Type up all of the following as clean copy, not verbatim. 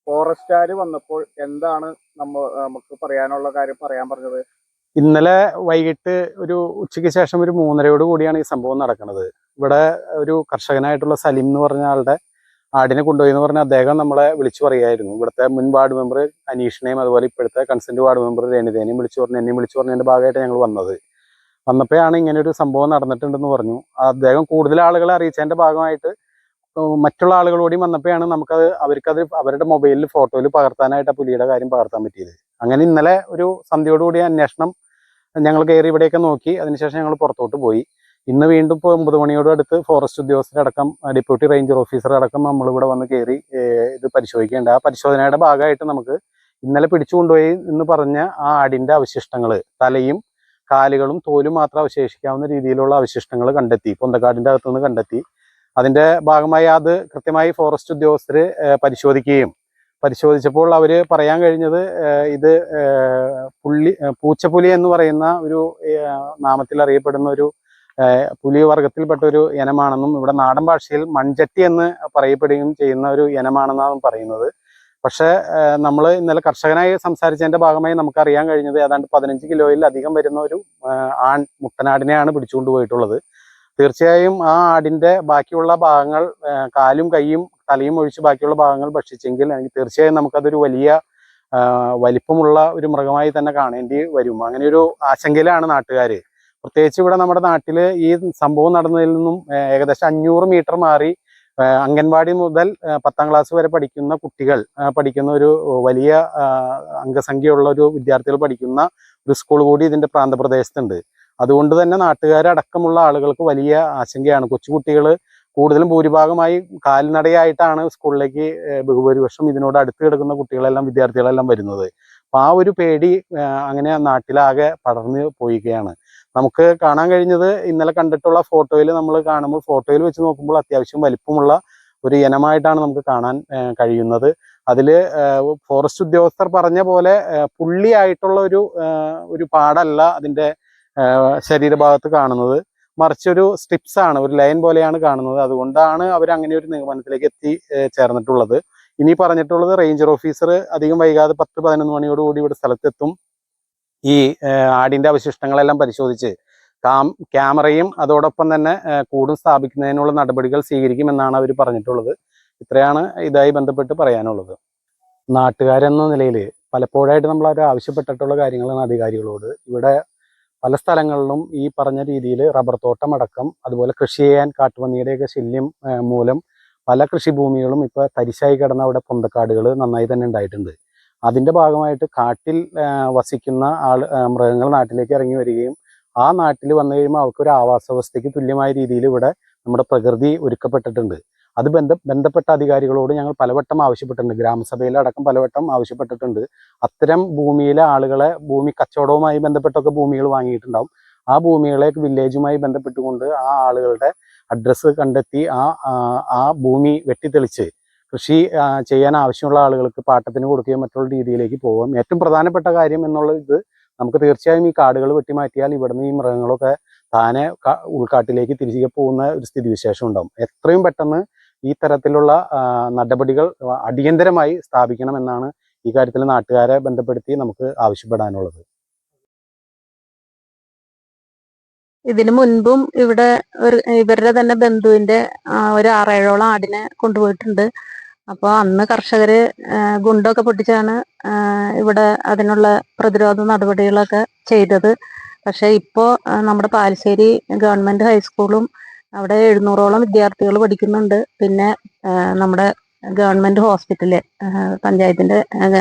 ഫോറസ്റ്റുകാർ വന്നപ്പോൾ എന്താണ് നമുക്ക് പറയാനുള്ള കാര്യം പറയാൻ പറഞ്ഞത്? ഇന്നലെ വൈകിട്ട് ഒരു ഉച്ചയ്ക്ക് ശേഷം ഒരു 3:30 കൂടിയാണ് ഈ സംഭവം നടക്കുന്നത്. ഇവിടെ ഒരു കർഷകനായിട്ടുള്ള സലീം എന്ന് പറഞ്ഞ ആളുടെ ആടിനെ കൊണ്ടുപോയി എന്ന് പറഞ്ഞ അദ്ദേഹം നമ്മളെ വിളിച്ചു പറയുമായിരുന്നു. ഇവിടുത്തെ മുൻ വാർഡ് മെമ്പർ അനീഷിനെയും അതുപോലെ ഇപ്പോഴത്തെ കൺസെന്റ് വാർഡ് മെമ്പർ രേണിതേനെയും വിളിച്ചു പറഞ്ഞു, എന്നെയും വിളിച്ചു പറഞ്ഞതിന്റെ ഭാഗമായിട്ട് ഞങ്ങൾ വന്നപ്പോഴാണ് ഇങ്ങനെ ഒരു സംഭവം നടന്നിട്ടുണ്ടെന്ന് പറഞ്ഞു. അദ്ദേഹം കൂടുതൽ ആളുകളെ അറിയിച്ചതിന്റെ ഭാഗമായിട്ട് മറ്റുള്ള ആളുകളോടും വന്നപ്പോഴാണ് അവർക്കത് അവരുടെ മൊബൈലിൽ ഫോട്ടോയിൽ പകർത്താനായിട്ട് ആ പുലിയുടെ കാര്യം പകർത്താൻ പറ്റിയത്. അങ്ങനെ ഇന്നലെ ഒരു സന്ധ്യയോടുകൂടി അന്വേഷണം ഞങ്ങൾ കയറി ഇവിടെയൊക്കെ നോക്കി. അതിനുശേഷം ഞങ്ങൾ പുറത്തോട്ട് പോയി. ഇന്ന് വീണ്ടും ഇപ്പോൾ 9 മണിയോട് അടുത്ത് ഫോറസ്റ്റ് ഉദ്യോഗസ്ഥരടക്കം ഡെപ്യൂട്ടി റേഞ്ചർ ഓഫീസർ അടക്കം നമ്മളിവിടെ വന്ന് കയറി ഇത് പരിശോധിക്കേണ്ട. ആ പരിശോധനയുടെ ഭാഗമായിട്ട് നമുക്ക് ഇന്നലെ പിടിച്ചുകൊണ്ടുപോയി എന്ന് പറഞ്ഞ ആ ആടിന്റെ അവശിഷ്ടങ്ങൾ, തലയും കാലുകളും തോലും മാത്രം അവശേഷിക്കാവുന്ന രീതിയിലുള്ള അവശിഷ്ടങ്ങൾ കണ്ടെത്തി, പൊന്തക്കാടിന്റെ അകത്തുനിന്ന് കണ്ടെത്തി. അതിന്റെ ഭാഗമായി അത് കൃത്യമായി ഫോറസ്റ്റ് ഉദ്യോഗസ്ഥർ പരിശോധിച്ചപ്പോൾ അവര് പറയാൻ കഴിഞ്ഞത് ഇത് പൂച്ചപ്പുലി എന്ന് പറയുന്ന ഒരു നാമത്തിൽ അറിയപ്പെടുന്ന ഒരു പുലി വർഗത്തിൽപ്പെട്ട ഒരു ഇനമാണെന്നും ഇവിടെ നാടൻ ഭാഷയിൽ മൺചട്ടി എന്ന് പറയപ്പെടുകയും ചെയ്യുന്ന ഒരു ഇനമാണെന്നാണ് പറയുന്നത്. പക്ഷെ നമ്മൾ ഇന്നലെ കർഷകനായി സംസാരിച്ചതിന്റെ ഭാഗമായി നമുക്കറിയാൻ കഴിഞ്ഞത് ഏതാണ്ട് 15 കിലോയിൽ അധികം വരുന്ന ഒരു ആൺ മുട്ടനാടിനെയാണ് പിടിച്ചുകൊണ്ട് പോയിട്ടുള്ളത്. തീർച്ചയായും ആ ആടിന്റെ ബാക്കിയുള്ള ഭാഗങ്ങൾ, കാലും കൈയും തലയും ഒഴിച്ച് ബാക്കിയുള്ള ഭാഗങ്ങൾ ഭക്ഷിച്ചെങ്കിൽ തീർച്ചയായും നമുക്കതൊരു വലിയ വലിപ്പമുള്ള ഒരു മൃഗമായി തന്നെ കാണേണ്ടി വരും. അങ്ങനെ ഒരു ആശങ്കയിലാണ് നാട്ടുകാര്. പ്രത്യേകിച്ച് ഇവിടെ നമ്മുടെ നാട്ടില് ഈ സംഭവം നടന്നതിൽ നിന്നും ഏകദേശം 500 മീറ്റർ മാറി അംഗൻവാടി മുതൽ 10ാം ക്ലാസ് വരെ പഠിക്കുന്ന കുട്ടികൾ പഠിക്കുന്ന ഒരു വലിയ അംഗസംഖ്യയുള്ള ഒരു വിദ്യാർത്ഥികൾ പഠിക്കുന്ന ഒരു സ്കൂൾ കൂടി ഇതിന്റെ പ്രാന്തപ്രദേശത്തുണ്ട്. അതുകൊണ്ട് തന്നെ നാട്ടുകാരടക്കമുള്ള ആളുകൾക്ക് വലിയ ആശങ്കയാണ്. കൊച്ചുകുട്ടികൾ കൂടുതലും ഭൂരിഭാഗമായി കാൽനടയായിട്ടാണ് സ്കൂളിലേക്ക് ബഹുഭൂരിപക്ഷം ഇതിനോട് അടുത്ത് കിടക്കുന്ന കുട്ടികളെല്ലാം വിദ്യാർത്ഥികളെല്ലാം വരുന്നത്. അപ്പൊ ആ ഒരു പേടി അങ്ങനെ നാട്ടിലാകെ പടർന്നു പോയിക്കുകയാണ്. നമുക്ക് കാണാൻ കഴിഞ്ഞത് ഇന്നലെ കണ്ടിട്ടുള്ള ഫോട്ടോയിൽ നമ്മൾ കാണുമ്പോൾ, ഫോട്ടോയിൽ വെച്ച് നോക്കുമ്പോൾ അത്യാവശ്യം വലിപ്പമുള്ള ഒരു ഇനമായിട്ടാണ് നമുക്ക് കാണാൻ കഴിയുന്നത്. അതില് ഫോറസ്റ്റ് ഉദ്യോഗസ്ഥർ പറഞ്ഞ പോലെ പുള്ളിയായിട്ടുള്ള ഒരു പാടല്ല അതിന്റെ ശരീരഭാഗത്ത് കാണുന്നത്, മറിച്ച് ഒരു സ്ട്രിപ്സ് ആണ്, ഒരു ലൈൻ പോലെയാണ് കാണുന്നത്. അതുകൊണ്ടാണ് അവർ അങ്ങനെ ഒരു നിഗമനത്തിലേക്ക് ചേർന്നിട്ടുള്ളത്. ഇനി പറഞ്ഞിട്ടുള്ളത് റേഞ്ചർ ഓഫീസർ അധികം വൈകാതെ 10-11 മണിയോടുകൂടി ഇവിടെ സ്ഥലത്തെത്തും. ഈ ആടിന്റെ അവശിഷ്ടങ്ങളെല്ലാം പരിശോധിച്ച് ക്യാമറയും അതോടൊപ്പം തന്നെ കൂടും സ്ഥാപിക്കുന്നതിനുള്ള നടപടികൾ സ്വീകരിക്കുമെന്നാണ് അവർ പറഞ്ഞിട്ടുള്ളത്. ഇത്രയാണ് ഇതായി ബന്ധപ്പെട്ട് പറയാനുള്ളത്. നാട്ടുകാരെന്ന നിലയിൽ പലപ്പോഴായിട്ട് നമ്മൾ അവർ ആവശ്യപ്പെട്ടിട്ടുള്ള കാര്യങ്ങളാണ് അധികാരികളോട്. ഇവിടെ പല സ്ഥലങ്ങളിലും ഈ പറഞ്ഞ രീതിയിൽ റബ്ബർ തോട്ടം അടക്കം, അതുപോലെ കൃഷി ചെയ്യാൻ കാട്ടുപന്നിയുടെയൊക്കെ ശല്യം മൂലം പല കൃഷിഭൂമികളും ഇപ്പൊ തരിശായി കിടന്ന അവിടെ പൊന്തക്കാടുകൾ നന്നായി തന്നെ ഉണ്ടായിട്ടുണ്ട്. അതിന്റെ ഭാഗമായിട്ട് കാട്ടിൽ വസിക്കുന്ന മൃഗങ്ങൾ നാട്ടിലേക്ക് ഇറങ്ങി വരികയും ആ നാട്ടിൽ വന്നു കഴിയുമ്പോൾ അവർക്കൊരു ആവാസ വ്യവസ്ഥയ്ക്ക് തുല്യമായ രീതിയിൽ ഇവിടെ നമ്മുടെ പ്രകൃതി ഒരുക്കപ്പെട്ടിട്ടുണ്ട്. അത് ബന്ധപ്പെട്ട അധികാരികളോട് ഞങ്ങൾ പലവട്ടം ആവശ്യപ്പെട്ടിട്ടുണ്ട്. ഗ്രാമസഭയിലടക്കം പലവട്ടം ആവശ്യപ്പെട്ടിട്ടുണ്ട്. അത്തരം ഭൂമിയിലെ ആളുകളെ, ഭൂമി കച്ചവടവുമായി ബന്ധപ്പെട്ടൊക്കെ ഭൂമികൾ വാങ്ങിയിട്ടുണ്ടാവും. ആ ഭൂമികളെ വില്ലേജുമായി ബന്ധപ്പെട്ടുകൊണ്ട് ആ ആളുകളുടെ അഡ്രസ്സ് കണ്ടെത്തി ആ ഭൂമി വെട്ടിത്തെളിച്ച് കൃഷി ചെയ്യാൻ ആവശ്യമുള്ള ആളുകൾക്ക് പാട്ടത്തിന് കൊടുക്കുകയും മറ്റുള്ള രീതിയിലേക്ക് പോകാം. ഏറ്റവും പ്രധാനപ്പെട്ട കാര്യം എന്നുള്ളത് നമുക്ക് തീർച്ചയായും ഈ കാടുകൾ വെട്ടിമാറ്റിയാൽ ഇവിടുന്ന് ഈ മൃഗങ്ങളൊക്കെ താനെ ഉൾക്കാട്ടിലേക്ക് തിരികെ പോകുന്ന ഒരു സ്ഥിതിവിശേഷം ഉണ്ടാവും. എത്രയും പെട്ടെന്ന് ഈ തരത്തിലുള്ള നടപടികൾ അടിയന്തരമായി സ്ഥാപിക്കണമെന്നാണ് ഈ കാര്യത്തിൽ നാട്ടുകാരെ ബന്ധപ്പെടുത്തി നമുക്ക് ആവശ്യപ്പെടാനുള്ളത്. ഇതിനു മുൻപും ഇവിടെ ഇവരുടെ തന്നെ ബന്ധുവിന്റെ ഒരു 6-7ഓളം ആടിനെ കൊണ്ടുപോയിട്ടുണ്ട്. അപ്പോൾ അന്ന് കർഷകര് ഗുണ്ടൊക്കെ പൊട്ടിച്ചാണ് ഇവിടെ അതിനുള്ള പ്രതിരോധ നടപടികളൊക്കെ ചെയ്തത്. പക്ഷെ ഇപ്പോൾ നമ്മുടെ പാലശ്ശേരി ഗവൺമെന്റ് ഹൈസ്കൂളും അവിടെ 700ഓളം വിദ്യാർത്ഥികൾ പഠിക്കുന്നുണ്ട്. പിന്നെ നമ്മുടെ ഗവൺമെന്റ് ഹോസ്പിറ്റല്, പഞ്ചായത്തിന്റെ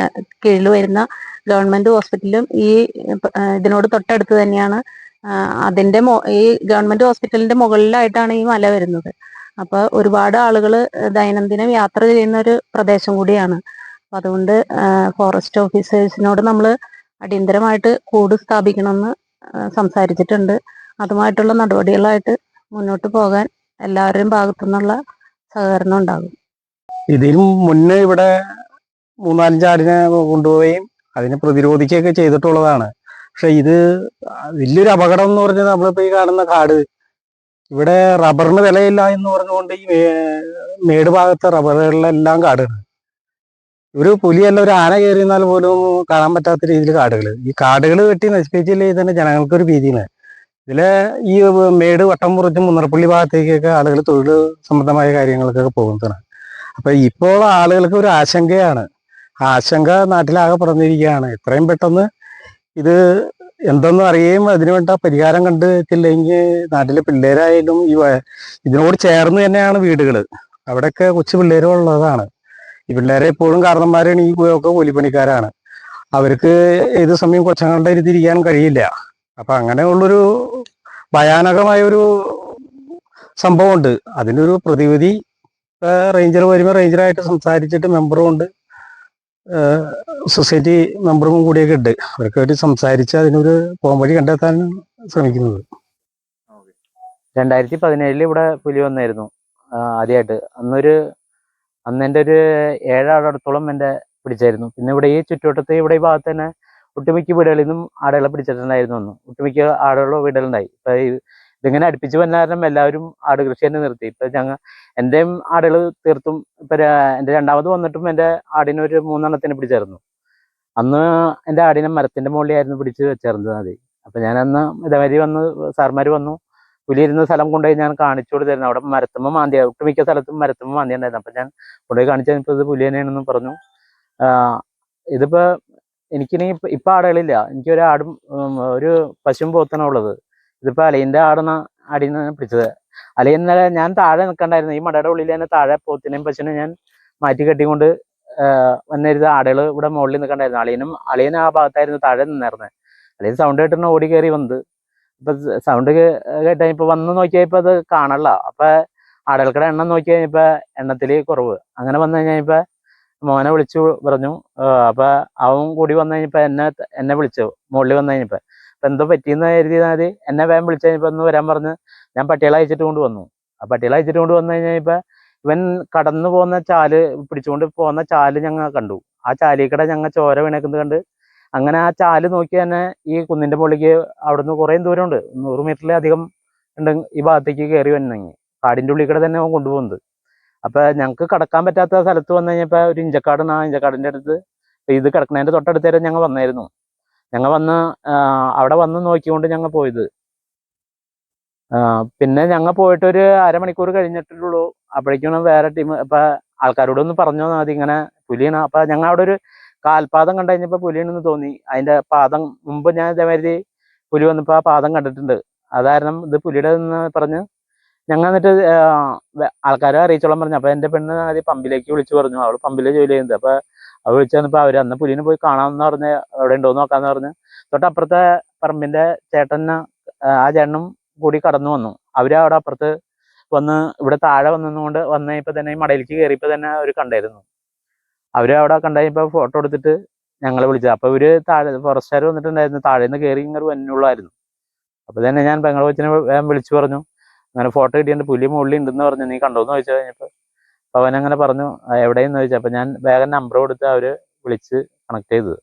കീഴിൽ വരുന്ന ഗവൺമെന്റ് ഹോസ്പിറ്റലും ഈ ഇതിനോട് തൊട്ടടുത്ത് തന്നെയാണ്. അതിന്റെ ഈ ഗവൺമെന്റ് ഹോസ്പിറ്റലിന്റെ മുകളിലായിട്ടാണ് ഈ മല വരുന്നത്. അപ്പൊ ഒരുപാട് ആളുകൾ ദൈനംദിനം യാത്ര ചെയ്യുന്ന ഒരു പ്രദേശം കൂടിയാണ്. അപ്പൊ അതുകൊണ്ട് ഫോറസ്റ്റ് ഓഫീസേഴ്സിനോട് നമ്മൾ അടിയന്തരമായിട്ട് കൂട് സ്ഥാപിക്കണമെന്ന് സംസാരിച്ചിട്ടുണ്ട്. അതുമായിട്ടുള്ള നടപടികളായിട്ട് മുന്നോട്ട് പോകാൻ എല്ലാവരുടെയും ഭാഗത്തുനിന്നുള്ള സഹകരണം ഉണ്ടാകും. ഇതിനു മുന്നേ ഇവിടെ 3-4 ആടിനെ കൊണ്ടുപോവുകയും അതിനെ പ്രതിരോധിക്കുകയൊക്കെ ചെയ്തിട്ടുള്ളതാണ്. പക്ഷെ ഇത് വലിയൊരു അപകടം എന്ന് പറഞ്ഞാൽ നമ്മളിപ്പോ ഈ കാണുന്ന കാട്, ഇവിടെ റബ്ബറിന് വിലയില്ല എന്ന് പറഞ്ഞുകൊണ്ട് ഈ മേട് ഭാഗത്തെ റബ്ബറുകളിലെല്ലാം കാടാണ്. ഒരു പുലിയല്ല ഒരു ആന കയറിയിരുന്നാൽ പോലും കാണാൻ പറ്റാത്ത രീതിയിൽ കാടുകൾ, ഈ കാടുകൾ വെട്ടി നശിപ്പിച്ചില്ലേ തന്നെ ജനങ്ങൾക്കൊരു ഭീതിയാണ്. ഇതിലെ ഈ മേട് വട്ടം മുറിച്ച് മുന്നറപ്പള്ളി ഭാഗത്തേക്കൊക്കെ ആളുകൾ തൊഴിൽ സംബന്ധമായ കാര്യങ്ങൾക്കൊക്കെ പോകുന്നതാണ്. അപ്പൊ ഇപ്പോൾ ആളുകൾക്ക് ഒരു ആശങ്കയാണ്, ആശങ്ക നാട്ടിലാകെ പറഞ്ഞിരിക്കുകയാണ്. എത്രയും പെട്ടെന്ന് ഇത് എന്തെന്ന് അറിയുകയും അതിനുവേണ്ട പരിഹാരം കണ്ടിട്ടില്ലെങ്കിൽ നാട്ടിലെ പിള്ളേരായാലും ഇതിനോട് ചേർന്ന് തന്നെയാണ് വീടുകൾ, അവിടെയൊക്കെ കൊച്ചു പിള്ളേരുള്ളതാണ്. ഈ പിള്ളേരെ എപ്പോഴും കാരണന്മാരാണ്, ഈ ഒക്കെ കൂലിപ്പണിക്കാരാണ്. അവർക്ക് ഏത് സമയം കൊച്ചങ്ങളുടെ ഇരുത്തിരിക്കാൻ കഴിയില്ല. അപ്പൊ അങ്ങനെയുള്ളൊരു ഭയാനകമായ ഒരു സംഭവമുണ്ട്. അതിനൊരു പ്രതിവിധി റേഞ്ചർ വരുമ്പോൾ റേഞ്ചറായിട്ട് സംസാരിച്ചിട്ട് മെമ്പറും ഉണ്ട്, സൊസൈറ്റി മെമ്പറും കൂടിയൊക്കെ ഉണ്ട്. അവരൊക്കെ സംസാരിച്ച് അതിനൊരു പോംവഴി കണ്ടെത്താൻ ശ്രമിക്കുന്നത്. 2017 ഇവിടെ പുലി വന്നായിരുന്നു ആദ്യമായിട്ട്. അന്ന് എൻ്റെ ഒരു 7 ആടത്തോളം എൻ്റെ പിടിച്ചായിരുന്നു. പിന്നെ ഇവിടെ ഈ ചുറ്റുവട്ടത്ത് ഇവിടെ ഈ ഭാഗത്ത് തന്നെ ഒട്ടുമിക്ക വീടുകളിൽ നിന്നും ആടുകളെ പിടിച്ചിട്ടുണ്ടായിരുന്നു. അന്ന് ഒട്ടുമിക്ക ആടുകളും വീടുകളുണ്ടായി. ഇപ്പൊ ഇതിങ്ങനെ അടുപ്പിച്ച് വന്ന കാരണം എല്ലാവരും ആട് കൃഷി തന്നെ നിർത്തി. ഇപ്പൊ എൻ്റെയും ആടുകൾ തീർത്തും ഇപ്പൊ എൻ്റെ രണ്ടാമത് വന്നിട്ടും എൻ്റെ ആടിനെ ഒരു 3 എണ്ണത്തിന് പിടിച്ചായിരുന്നു. അന്ന് എൻ്റെ ആടിനെ മരത്തിന്റെ മുകളിലായിരുന്നു പിടിച്ച് വെച്ചായിരുന്നത് മതി. അപ്പൊ ഞാൻ അന്ന് ഇതേമാതിരി വന്ന് സാർമാർ വന്നു, പുലി ഇരുന്ന സ്ഥലം കൊണ്ടുപോയി ഞാൻ കാണിച്ചു കൊടുത്തായിരുന്നു. അവിടെ മരത്തുമ്മ മാന്തിയ, ഒട്ടുമിക്ക സ്ഥലത്തും മരത്തുമ്മ മാന്തി ഉണ്ടായിരുന്നു. അപ്പൊ ഞാൻ കൊണ്ടുപോയി കാണിച്ചു കഴിഞ്ഞപ്പോൾ ഇത് പുലി തന്നെയാണെന്ന് പറഞ്ഞു. ഇതിപ്പോ എനിക്കിനി ഇപ്പൊ ആടുകളില്ല, എനിക്കൊരു ആടും ഒരു പശുവും പോത്തണ ഉള്ളത്. ഇതിപ്പോ അലയിന്റെ ആടിന്ന് പിടിച്ചത്. അലയിന്നലെ ഞാൻ താഴെ നിൽക്കണ്ടായിരുന്നു, ഈ മടയുടെ ഉള്ളിൽ തന്നെ താഴെ പോത്തിനെയും പശുവിനെയും ഞാൻ മാറ്റി കെട്ടിക്കൊണ്ട് വന്നിരുന്ന ആടുകൾ ഇവിടെ മുകളിൽ നിൽക്കണ്ടായിരുന്നു. അളിയൻ ആ ഭാഗത്തായിരുന്നു താഴെ നിന്നായിരുന്നത്. അളിയൻ സൗണ്ട് കേട്ടിട്ട് ഓടി കയറി വന്നത്. ഇപ്പൊ സൗണ്ട് കേട്ട ഇപ്പൊ വന്ന് നോക്കിയപ്പോ അത് കാണല്ല. അപ്പൊ ആടുകൾക്കുടെ എണ്ണം നോക്കി കഴിഞ്ഞപ്പോ എണ്ണത്തില് കുറവ്. അങ്ങനെ വന്നു കഴിഞ്ഞപ്പോ മോനെ വിളിച്ചു പറഞ്ഞു. അപ്പൊ അവൻ കൂടി വന്നു കഴിഞ്ഞപ്പോ എന്നെ വിളിച്ചു മുകളിൽ വന്നു കഴിഞ്ഞപ്പോ. അപ്പൊ എന്തോ പറ്റിയെന്ന് കരുതിയാൽ എന്നെ വേഗം വിളിച്ചു കഴിഞ്ഞപ്പോ ഒന്ന് വരാൻ പറഞ്ഞ് ഞാൻ പട്ടികളെ അയച്ചിട്ട് കൊണ്ടുവന്നു. ആ പട്ടികളെ അയച്ചിട്ട് കൊണ്ടുവന്നു കഴിഞ്ഞപ്പോ ഇവൻ കടന്നു പോകുന്ന ചാല് പിടിച്ചുകൊണ്ട് പോകുന്ന ചാല് ഞങ്ങൾ കണ്ടു. ആ ചാലിക്കടെ ഞങ്ങൾ ചോര വീണേക്കുന്നത് കണ്ട് അങ്ങനെ ആ ചാല് നോക്കി തന്നെ ഈ കുന്നിന്റെ മുകളിലേക്ക് അവിടുന്ന് കുറേ ദൂരമുണ്ട്, 100 മീറ്ററിലധികം ഉണ്ട് ഈ ഭാഗത്തേക്ക് കയറി വന്നെങ്കിൽ. കാടിന്റെ ഉള്ളിൽ കൂടെ തന്നെ അവൻ കൊണ്ടുപോകുന്നത്. അപ്പൊ ഞങ്ങൾക്ക് കടക്കാൻ പറ്റാത്ത സ്ഥലത്ത് വന്നു കഴിഞ്ഞപ്പോ ഒരു ഇഞ്ചക്കാടാണ്. ആ ഇഞ്ചക്കാടിന്റെ അടുത്ത് ഇത് കിടക്കുന്നതിന്റെ തൊട്ടടുത്ത് വരെ ഞങ്ങൾ വന്നായിരുന്നു. ഞങ്ങൾ വന്ന് അവിടെ വന്ന് നോക്കിക്കൊണ്ട് ഞങ്ങൾ പോയത്. പിന്നെ ഞങ്ങൾ പോയിട്ട് ഒരു അരമണിക്കൂർ കഴിഞ്ഞിട്ടുള്ളൂ. അപ്പോഴേക്കും വേറെ ടീം ഇപ്പൊ ആൾക്കാരോടൊന്ന് പറഞ്ഞു മതി ഇങ്ങനെ പുലിയാണ്. അപ്പൊ ഞങ്ങൾ അവിടെ ഒരു കാൽപാദം കണ്ടു കഴിഞ്ഞപ്പോ പുലിയാണെന്ന് തോന്നി. അതിന്റെ പാദം മുമ്പ് ഞാൻ ഇതേമാതിരി പുലി വന്നപ്പോ ആ പാദം കണ്ടിട്ടുണ്ട്. അത് കാരണം ഇത് പുലിയുടെ എന്ന് പറഞ്ഞ് ഞങ്ങൾ എന്നിട്ട് ആൾക്കാരെ അറിയിച്ചോളാൻ പറഞ്ഞു. അപ്പൊ എന്റെ പെണ്ണ് ആദ്യം പമ്പിലേക്ക് വിളിച്ചു പറഞ്ഞു. അവള് പമ്പിലെ ജോലി ചെയ്യുന്നത്. അപ്പൊ അവൾ വിളിച്ചു വന്നപ്പോ അവര് അന്ന് പുലിനെ പോയി കാണാമെന്ന് പറഞ്ഞ് അവിടെ ഉണ്ടോന്ന് നോക്കാന്ന് പറഞ്ഞ് തൊട്ടപ്പുറത്തെ പറമ്പിന്റെ ചേട്ടന് ആ ചേട്ടനും കൂടി കടന്നു വന്നു. അവര് അവിടെ അപ്പുറത്ത് വന്ന് ഇവിടെ താഴെ വന്നുകൊണ്ട് വന്നപ്പോ തന്നെ ഈ മടയിലേക്ക് കയറിയപ്പോ തന്നെ അവര് കണ്ടായിരുന്നു. അവര് അവിടെ കണ്ടപ്പോ ഫോട്ടോ എടുത്തിട്ട് ഞങ്ങളെ വിളിച്ചത്. അപ്പൊ ഇവര് താഴെ ഫോറസ്റ്റുകാർ വന്നിട്ടുണ്ടായിരുന്നു, താഴേന്ന് കയറി ഇങ്ങനെ വന്നുള്ളായിരുന്നു. അപ്പൊ തന്നെ ഞാൻ പെങ്ങളെ കൊച്ചിനെ വേഗം വിളിച്ചു പറഞ്ഞു അങ്ങനെ ഫോട്ടോ കിട്ടിയിട്ട് പുലി മുകളിൽ ഉണ്ടെന്ന് പറഞ്ഞു, നീ കണ്ടോന്ന് ചോദിച്ചു കഴിഞ്ഞപ്പോ അപ്പൊ അവനങ്ങനെ പറഞ്ഞു എവിടെയെന്ന് ചോദിച്ചു. അപ്പൊ ഞാൻ വേഗം നമ്പർ കൊടുത്ത് അവര് വിളിച്ച് കണക്ട് ചെയ്തത്.